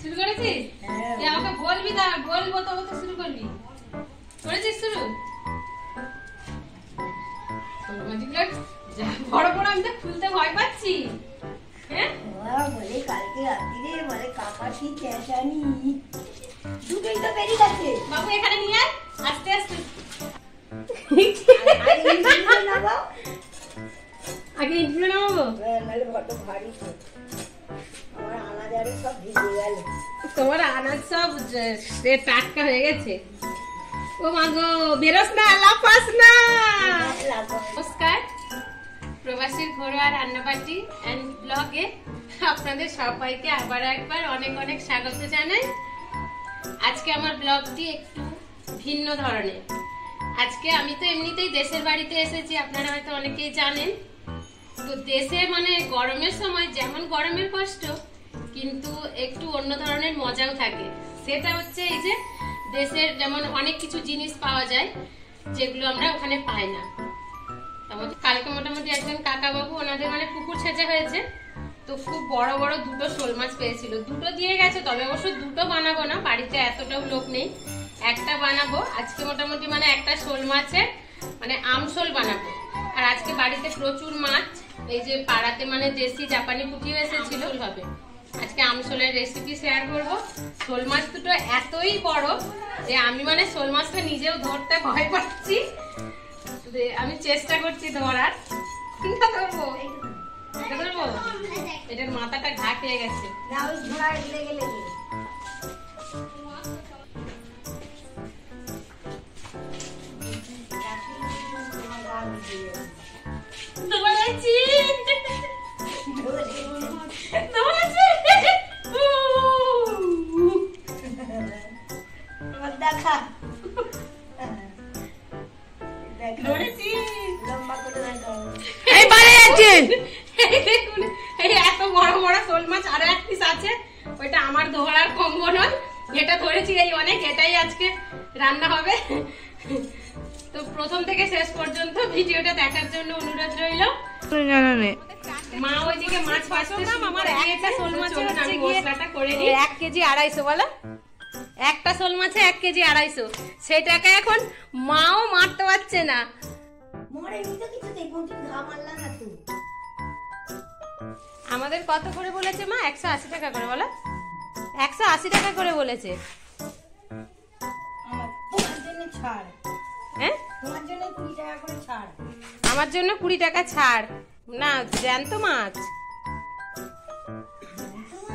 শুরু করেছিস? আমাকে বলবি না, বলবো তবে তো শুরু করবি। করেছিস শুরু? বড় বড় আমি তো খুলতে ভয় পাচ্ছি। বলে কালকে রাত্রিরে বলে কাকা কি চেঁচানি, দুটোই তো বেরিয়ে গেছে। বাবু এখানে নিয়ে আয়, আস্তে আস্তে। আগে ইটগুলো নামাবো, নাহলে বড্ড ভারী তো। আমার আনাজ আরে সব ভিজে গেল। তোমার আনাজ সব টাটকা হয়ে গেছে। ও মা গো, বেরোস না, লাফাস না। নমস্কার, প্রবাসীর ঘরোয়া রান্নাবাটি এন্ড ব্লগে আপনাদের সবাইকে আবার একবার অনেক অনেক স্বাগত জানাই। আজকে আমার ব্লগটি একটু ভিন্ন ধরনের। আজকে আমি তো এমনিতেই দেশের বাড়িতে এসেছি, আপনারা হয়তো অনেকেই জানেন। তো দেশে মানে গরমের সময় যেমন গরমের কষ্ট, কিন্তু একটু অন্য ধরনের মজাও থাকে। সেটা হচ্ছে এই যে দেশের যেমন অনেক কিছু জিনিস পাওয়া যায় যেগুলো আমরা ওখানে পাই না। কালকে মোটামুটি একজন কাকা বাবু ওনাদের মানে পুকুর ছেঁচা হয়েছে, তো খুব বড় বড় দুটো শোল মাছ পেয়েছিল। দুটো দিয়ে গেছে, তবে অবশ্য দুটো বানাবো না, বাড়িতে এতটাও লোক নেই, একটা বানাবো আজকে। মোটামুটি মানে একটা শোল মাছের মানে আমশোল বানাবো। আর আজকে বাড়িতে প্রচুর মাছ, এই যে পাড়াতে মানে দেশি জাপানি পুঁটিও এসেছিল হবে। আজকে আমশোলের রেসিপি শেয়ার করবো। শোল মাছ দুটো এতই বড় যে আমি মানে শোল মাছটা নিজেও ধরতে ভয় পাচ্ছি। আমি চেষ্টা করছি ধরার। কোনটা ধরবো? এটা ধরবো? এটার মাথাটা ঘা খেয়ে গেছে। দেখা এত বড় বড় শোল মাছ আরো এক পিস আছে, ওইটা আমার ধরার কম্ব নয়, এটা ধরেছি এই অনেক, এটাই আজকে রান্না হবে। তো প্রথম থেকে শেষ পর্যন্ত ভিডিওটা দেখার জন্য অনুরোধ রইল। মা ওইদিকে মাছ ভাজতে, আমার একটা শোল মাছের আমি মশলাটা করে নিই। 1 কেজি 250 বলো, একটা শোল মাছে 1 কেজি 250, সেই টাকা এখন মাও মারতে পারছে না। আমাদের কত করে বলেছে মা? 180 টাকা করে বলো, 180 টাকা করে বলেছে। আমার জন্য 20 টাকা ছাড়। না জ্যান্ত মাছ,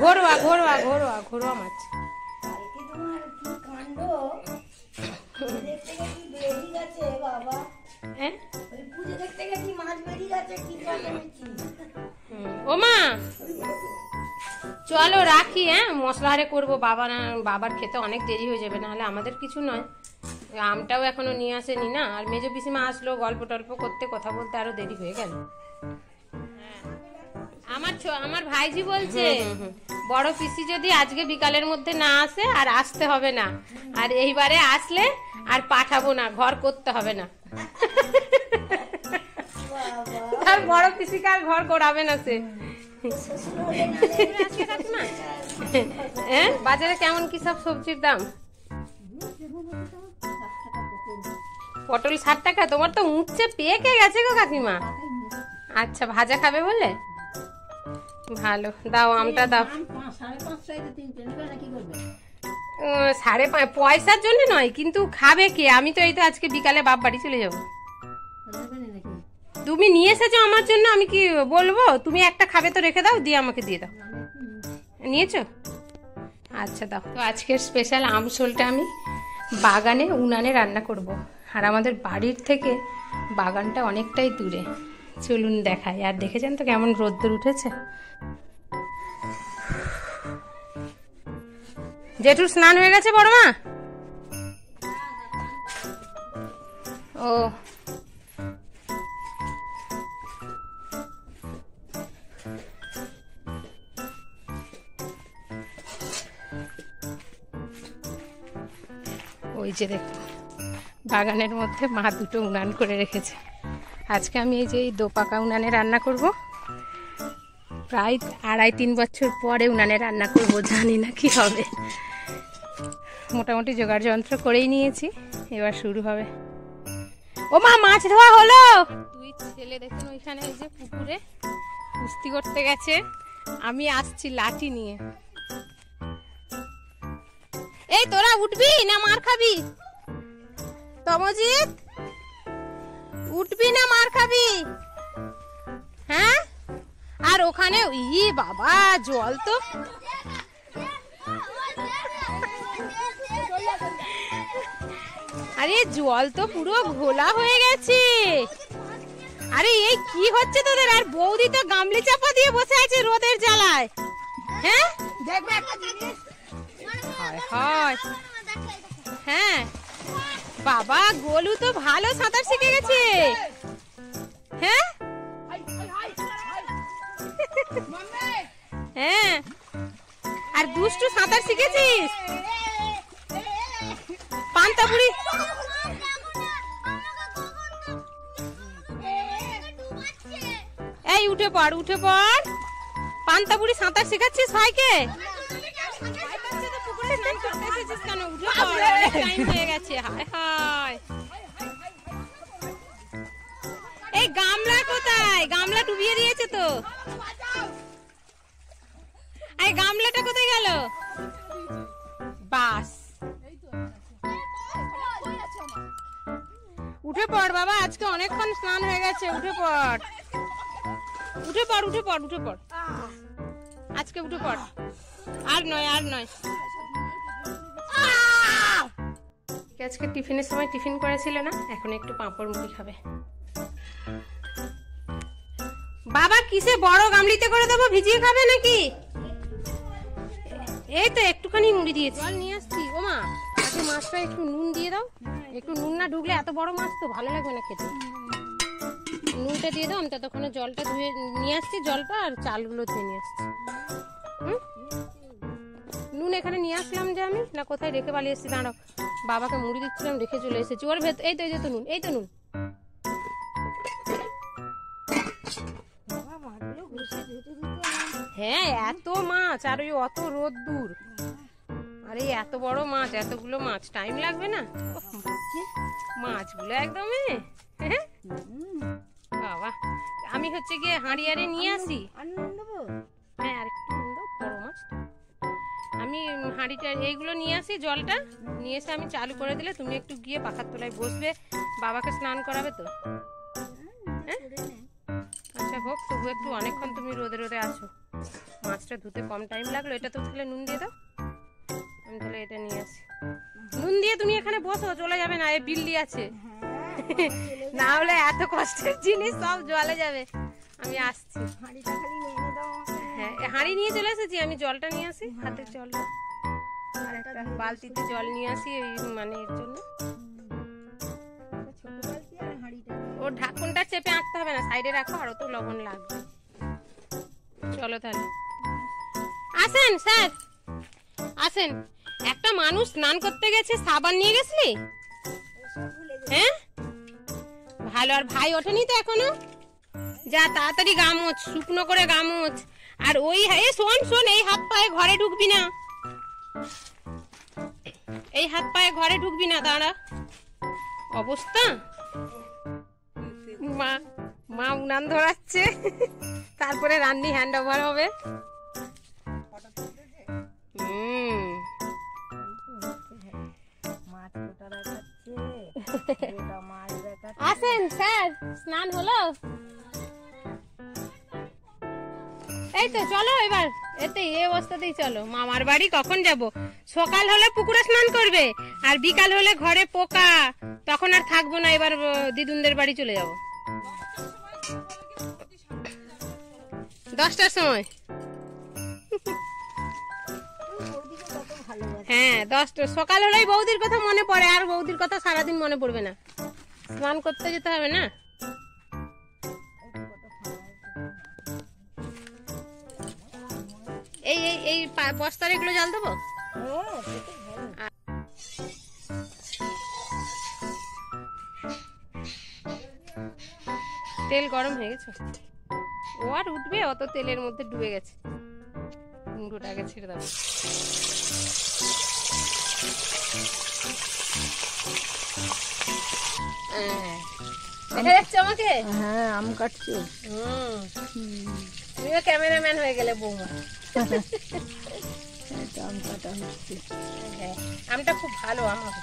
ঘরোয়া ঘরোয়া ঘরোয়া ঘরোয়া মাছ। ও মা চলো রাখি, হ্যাঁ মশলা হারে করবো। বাবার খেতে অনেক দেরি হয়ে যাবে, নাহলে আমাদের কিছু নয়। আমটাও এখনো নিয়ে আসেনি না, আর মেজো পিসিমা আসলো, গল্প টল্প করতে কথা বলতে আরো দেরি হয়ে গেল। আমার ভাইজি বলছে বড় পিসি যদি আজকে বিকালের মধ্যে না আসে আর আসতে হবে না, আর এইবারে আসলে আর পাঠাবো না, ঘর করতে হবে না। তার বড় পিসিকে আর ঘর করাবে না সে। বাজারে কেমন কি সব সবজির দাম? পটল 60 টাকা। তোমার তো উঠছে পেকে গেছে গো কাকিমা। আচ্ছা ভাজা খাবে বলে ভালো, দাও আমটা দাও। 5.5 পয়সার জন্য নয়, কিন্তু খাবে কে? আমি তো এই তো আজকে বিকালে বাপ বাড়ি চলে যাবো। তুমি নিয়ে এসেছো আমার জন্য, আমি কি বলবো? তুমি একটা খাবে তো রেখে দাও, দিয়ে আমাকে দিয়ে দাও। নিয়েছো? আচ্ছা দাও। তো আজকের স্পেশাল আমশোলটা আমি বাগানে উনানে রান্না করব। আর আমাদের বাড়ির থেকে বাগানটা অনেকটাই দূরে, চলুন দেখাই। আর দেখেছেন তো কেমন রোদ্দুর উঠেছে। জেঠুর স্নান হয়ে গেছে বড় মা? ও ওই যে দেখো বাগানের মধ্যে মা দুটো উনান করে রেখেছে। আজকে আমি এই যে এই দোপাকা উনানে রান্না করব। প্রায় 2.5-3 বছর পরে উনানে রান্না করবো, জানি না কি হবে। মোটামুটি জোগাড় যন্ত্র করেই নিয়েছি, এবার শুরু হবে। ও মা, মাছ ধোয়া হলো? দুই ছেলে দেখুন ওইখানে ওই যে পুকুরে কুস্তি করতে গেছে, আমি আসছি লাঠি নিয়ে। এই তোরা উঠবি না মার খাবি? তমজিৎ, উঠবি না মার খাবি? হ্যাঁ, আর ওখানে ই বাবা জল তো, আরে জল তো পুরো ঘোলা হয়ে গেছে। আরে এই কি হচ্ছে তোদের? আর বৌদি তো গামলি চাপা দিয়ে বসে আছে রোদের জ্বালায়। হ্যাঁ দেখবে একটা জিনিস, হয় হ্যাঁ বাবা, গোলু তো ভালো সাঁতার শিখে গেছে। হ্যাঁ হ্যাঁ, আর দুষ্টু সাঁতার শিখেছিস? পান্তাপুরি, এই উঠে পড় উঠে পড়। পান্তাপুরি সাঁতার শেখাচ্ছিস ভাইকে? পুকুরে স্নান করতে এসেছিস কেন? উঠে পড়, টাইম হয়ে গেছে। হায় হায়, এই গামলা কোথায়? গামলা ডুবিয়ে দিয়েছে তো। এই গামলাটা কোথায় গেল? বাস, উঠে পড় বাবা, আজকে অনেকক্ষণ স্নান হয়ে গেছে। উঠে পড় উঠে পড় উঠে পড় উঠে পড়, আজকে উঠে পড়। আর নয় আর নয়। আজকে টিফিনের সময় টিফিন করেছিল না, এখন একটু পাঁপড় মুড়ি খাবে। বাবা কিসে বড় গামলিতে করে দেবো, ভিজিয়ে খাবে নাকি? এই তো একটুখানি মুড়ি দিয়েছি, জল নিয়ে আসছি। ও মা, আগে মাছটা একটু নুন দিয়ে দাও। একটু নুন না ঢুকলে এত বড় মাছ তো ভালো লাগবে না খেতে। নুনটা দিয়ে দাও, আমি ততক্ষণে জলটা ধুয়ে নিয়ে আসছি, জলটা আর চালগুলো ধুয়ে নিয়ে আসছি। নুন এখানে নিয়ে আসলাম যে আমি, না কোথায় রেখে পালিয়ে এসেছি। দাঁড়াও, বাবাকে মুড়ি দিচ্ছিলাম, রেখে চলে এসেছি ওর ভেতর। এই তো এই তো নুন, এই তো নুন। হ্যাঁ এত মাছ, আর ওই অত রোদ দূর, আরে এত বড় মাছ, এতগুলো মাছ টাইম লাগবে না? মাছগুলো একদম বাবা, আমি হচ্ছে গিয়ে হাঁড়ি আরে নিয়ে আসি। হ্যাঁ আর একটু বড় মাছ তো, আমি হাঁড়িটা এইগুলো নিয়ে আসি, জলটা নিয়ে এসে আমি চালু করে দিলে তুমি একটু গিয়ে পাখার তলায় বসবে, বাবাকে স্নান করাবে তো। আচ্ছা হোক, তবু একটু অনেকক্ষণ তুমি রোদে রোদে আছো, মাছটা ধুতে কম টাইম লাগলো। এটা তো তাহলে নুন দিয়ে দাও, আমি তাহলে এটা নিয়ে আসি। নুন দিয়ে তুমি এখানে বসো, চলে যাবে না, এই বিল্লি আছে, না হলে এত কষ্টের জিনিস সব জলে যাবে। আমি আসছি, হ্যাঁ হাঁড়ি নিয়ে চলে এসেছি, আমি জলটা নিয়ে আসি, হাতের জলটা, আর একটা বালতিতে জল নিয়ে আসি, এই মানে এর জন্য। ওর ঢাকনটা চেপে আঁকতে হবে না, সাইডে রাখো, আরো তো লবণ লাগবে। চলো তাহলে, আসেন স্যার আসেন। একটা মানুষ স্নান করতে গেছে, সাবান নিয়ে গেছিলি? হ্যাঁ ভালো, আর ভাই ওঠেনি তো এখনো? যা তাড়াতাড়ি গা মোছ, শুকনো করে গা মোছ। আর ওই শোন শোন, এই হাত পায়ে ঘরে ঢুকবি না, এই হাত পায়ে ঘরে ঢুকবি না, দাঁড়া। অবস্থা, মা মা উনান ধরাচ্ছে, তারপরে রান্নি হ্যান্ড ওভার হবে। আসেন স্যার, স্নান হলো? এই তো চলো এবার, এতে এই অবস্থাতেই চলো। মামার বাড়ি কখন যাব? সকাল হলে পুকুরে স্নান করবে, আর বিকাল হলে ঘরে পোকা, তখন আর থাকবো না, এবার দিদুনদের বাড়ি চলে যাব 10টার সময়। হ্যাঁ 10টা, সকাল হলেই বৌদির কথা মনে পড়ে, আর বৌদির কথা সারাদিন মনে পড়বে না, স্নান করতে যেতে হবে না। এই এই এই বস্তার এগুলো জল দেবো। তেল গরম হয়ে গেছে, ও আর উঠবে, অত তেলের মধ্যে ডুবে গেছে। কুমড়োটাকে ছেড়ে দাও। দেখা যাচ্ছে আমাকে? হ্যাঁ, আম কাটছো। তুমিও ক্যামেরাম্যান হয়ে গেলে বৌমা। আম কাটা হচ্ছে। হ্যাঁ, আমটা খুব ভালো আম হবে,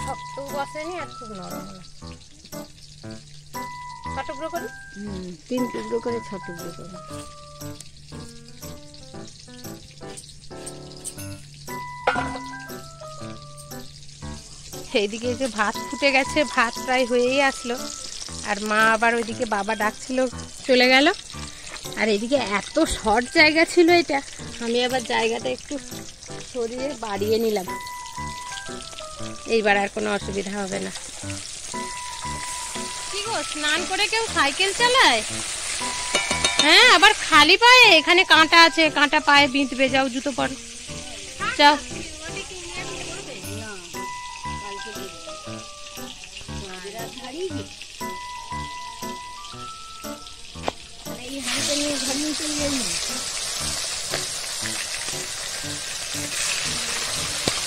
শক্ত বসেনি আর খুব নরম হলো। ছ টুকরো করি? 3 টুকরো করে 6 টুকরো করে। এইদিকে যে ভাত ফুটে গেছে, ভাত প্রায় হয়েই আসলো। আর মা আবার ওইদিকে বাবা ডাকছিল, চলে গেল। আর এদিকে এত শর্ট জায়গা ছিল এটা, আমি আবার জায়গাটা একটু সরিয়ে বাড়িয়ে নিলাম। এইবার আর কোনো অসুবিধা হবে না। কি গো, স্নান করে কেউ সাইকেল চালায়? হ্যাঁ, আবার খালি পায়ে? এখানে কাঁটা আছে, কাঁটা পায়ে বিঁধবে। যাও, জুতো পরো, যাও।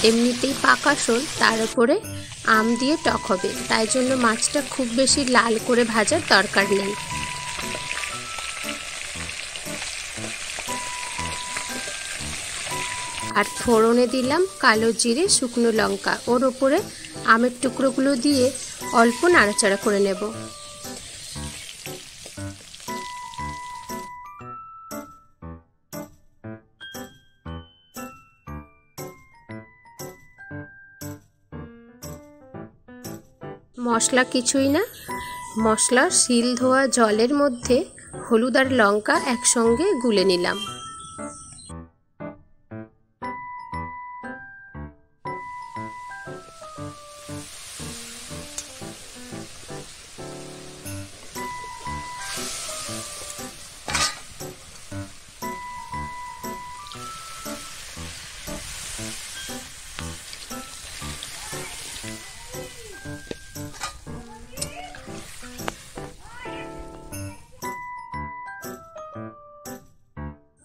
এমনিতেই পাকা শোল, তার উপরে আম দিয়ে টক হবে, তাই জন্য মাছটা খুব বেশি লাল করে ভাজার দরকার নেই। আর ফোড়নে দিলাম কালো জিরে, শুকনো লঙ্কা। ওর উপরে আমের টুকরোগুলো দিয়ে অল্প নাড়াচাড়া করে নেব। মশলা কিছুই না, মশলা শিল ধোয়া জলের মধ্যে হলুদ আর লঙ্কা একসঙ্গে গুলে নিলাম।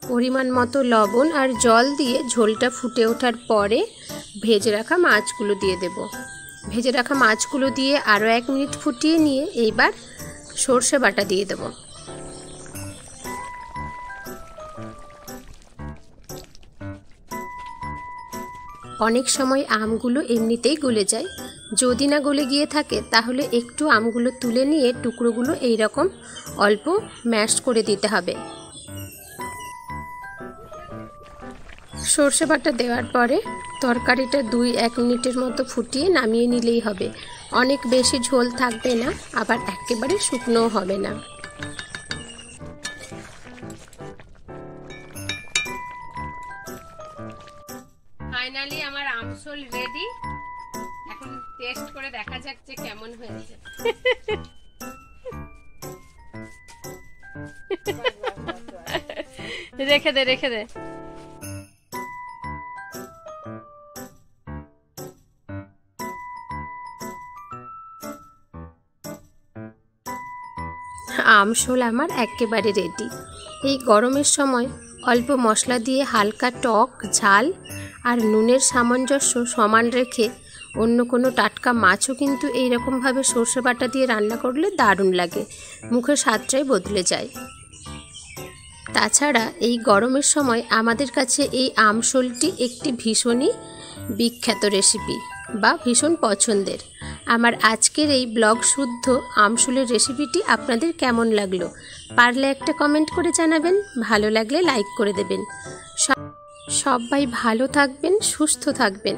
পরিমাণ মতো লবণ আর জল দিয়ে ঝোলটা ফুটে ওঠার পরে ভেজে রাখা মাছগুলো দিয়ে দেব। ভেজে রাখা মাছগুলো দিয়ে আরও 1 মিনিট ফুটিয়ে নিয়ে এইবার সর্ষে বাটা দিয়ে দেব। অনেক সময় আমগুলো এমনিতেই গলে যায়, যদি না গলে গিয়ে থাকে তাহলে একটু আমগুলো তুলে নিয়ে টুকরোগুলো এইরকম অল্প ম্যাশ করে দিতে হবে। সর্ষে বাটা দেওয়ার পরে তরকারিটা 2-1 মিনিটের মতো ফুটিয়ে নামিয়ে নিলেই হবে। অনেক বেশি ঝোল থাকবে না, আবার একেবারে শুকনোও হবে না। ফাইনালি আমার আমসল রেডি। এখন টেস্ট করে দেখা যাক যে কেমন হয়েছে। রেখে দে, রেখে দে। আমশোল আমার একেবারে রেডি। এই গরমের সময় অল্প মশলা দিয়ে হালকা টক, ঝাল আর নুনের সামঞ্জস্য সমান রেখে অন্য কোনো টাটকা মাছও কিন্তু এইরকমভাবে সর্ষে বাটা দিয়ে রান্না করলে দারুণ লাগে, মুখের স্বাদটাই বদলে যায়। তাছাড়া এই গরমের সময় আমাদের কাছে এই আমশোলটি একটি ভীষণই বিখ্যাত রেসিপি বা ভীষণ পছন্দের। আমার আজকের এই ব্লগ শুদ্ধ আমশোলের রেসিপিটি আপনাদের কেমন লাগলো পারলে একটা কমেন্ট করে জানাবেন, ভালো লাগলে লাইক করে দেবেন। সবাই ভালো থাকবেন, সুস্থ থাকবেন।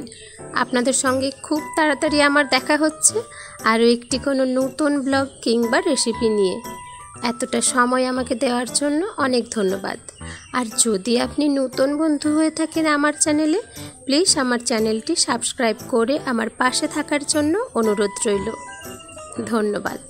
আপনাদের সঙ্গে খুব তাড়াতাড়ি আমার দেখা হচ্ছে আরও একটি কোনো নতুন ব্লগ কিংবা রেসিপি নিয়ে। এতটা সময় আমাকে দেওয়ার জন্য অনেক ধন্যবাদ। আর যদি আপনি নতুন বন্ধু হয়ে থাকেন আমার চ্যানেলে, প্লিজ আমার চ্যানেলটি সাবস্ক্রাইব করে আমার পাশে থাকার জন্য অনুরোধ রইল। ধন্যবাদ।